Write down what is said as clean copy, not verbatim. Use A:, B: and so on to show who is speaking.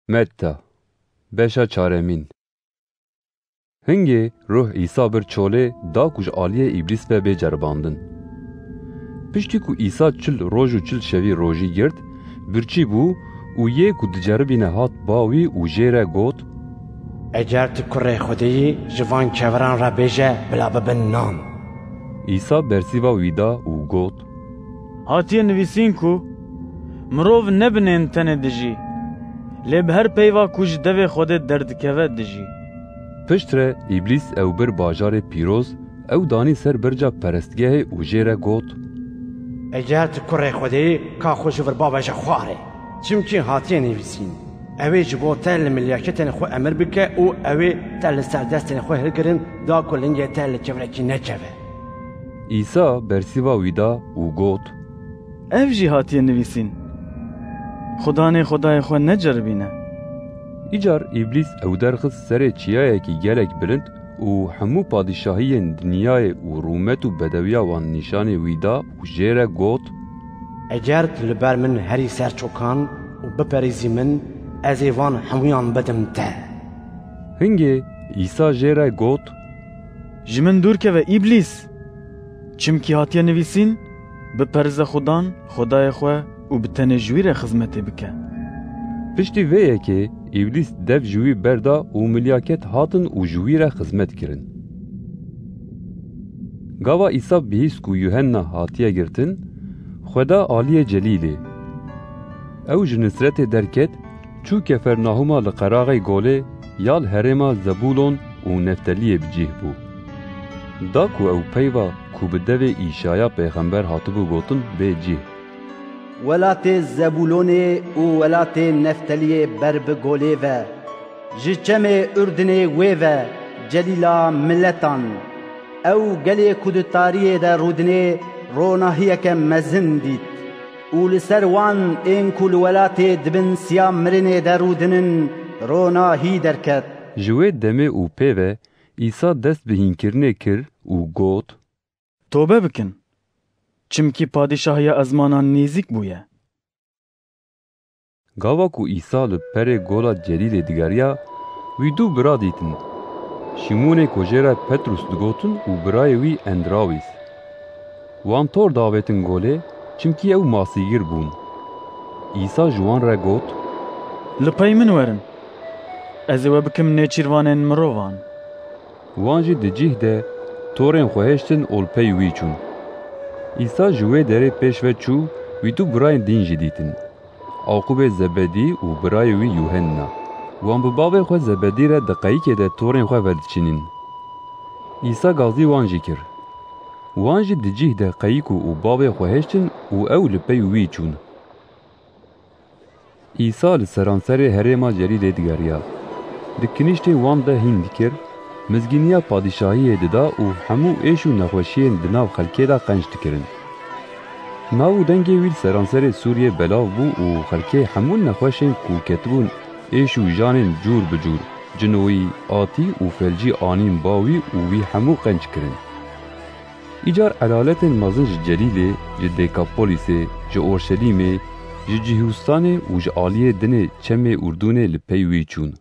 A: Metta beşa çaremîn. Hingê ruh İsa bir çolê da ku ji aliyê îblîs ve bê ceribandin. Piştî ku İsa çil roj û çil şevî rojî girt, birçî bû û yê ku diceribîne hat bawî û jê re got:
B: Eger tu kurê Xwedî ji van keviran re bêje bila bibin nan.
A: İsa bersîva wî da û got:
C: Hatiye nivîsîn ku mirov nebinên tenê dijî, lê bi her peyva ku ji devê Xwedê derdikeve dijî.
A: Pişt re îblîs ew bir bajarê pîroz ew danî ser birca perestgehê û jê re got:
B: Eger tu kurê Xwedî ka xwe ji vir babeje xwarê. Çimkî hatiye nivîsîn. Ew ê ji bo te li milyaketên xwe emir bike û ew ê te li ser destên xwe hilgirin da ku lingê te li kevrekî nekeve.
A: İsa bersîva wî da û got:
C: Ev jî hatiye nivîsîn. Xudanê Xwedayê xwe neceribîne.
A: Îcar îblîs ew derxist serê çiyayekî gelek bilind û hemû padîşahiyên dinyayê û rûmet û bedewiya wan nîşanê wî da û jê re got:
B: Eger tu li ber min herî ser çokan û biperîzî min, ez ê van hemûyan bidim te.
A: Hingê İsa jê re got:
C: Ji min dûrkeve îblîs. Çimkî hatiye nivîsîn, biperize Xudan, Xwedayê xwe û bi tenê ji wî re xizmetê bike.
A: Piştî vê yekê îblîs dev ji wî berda û milyaket hatin û ji wî re xizmet kirin. Gava İsa bihîst ku Yuhenna hatiye girtin, Xweda aliyê celîlê. Ew ji Nisretê derket, çû Kefernahûma li qeraxê golê ya li herêma Zebûlon û Nefteliyê bicih bû. Da ku ew peyva ku bi devê İşaya pêxember hatibû gotin bê cih.
D: Welatê Zebûlonê û welatê Nefteliyê ber bi golê ve, ji çemê Ürdünê wê ve, celîla milletan. Ew gelê ku di tariyê de rûdinê ronahiyeke mezin dît. û li ser wan ên ku li welatê dibin siya mirinê de rûdinin ronahî derket.
A: Ji wê demê û pêve İsa dest bi hînkirinê kir û got:
C: Tobe bikin. Çimkî padîşahiya ezmanan nêzik bûye.
A: Gava ku İsa li perê gola celîlê digeriya, wî dû bira dîtin. Şîmonê ku jê re Petrus digotin û birayê wî Endrawîs. Wan tor davetin golê, çimkî ew masîgir bûn. İsa ji wan re got:
C: Li pey min werin. Ez ê we bikim nêçîrvanên mirovan.
A: Wan jî di cih de torên xwe hêştin ol pey wî çûn. İsa ji wê derê pêş ve çû, wî du birayên dîn jî dîtin. Aqubê Zebedî û birayê wî Yuhenna. Wan bi bavê xwe Zebedî re di qeyîkê de torên xwe vediçînin. İsa gazî wan jî kir. Wan jî di cih de qeyîk û bavê xwe hêştin û ew li pey wî çûn. İsa li seranserê herêma celîlê digeriya. Di kinîştê wan de hîn dikir, mizgîniya padîşahiyê dida û hemû êş û nexweşiyên di nav xelkê de qenc dikirin. Nav û dengê wî li seranserê Sûriyê belav bû û xelkê hemû nexweşên ku ketibûn êş û janên cûr bi cûr, cinowî, atî û felcî anîn bawî û wî hemû qenc kirin. Îcar elaletên mezin ji Celîlê, ji Dekapolisê, ji Orşelîmê, ji Cîhûstanê û ji aliyê dinê çemê Urdûnê li pey wî çûn.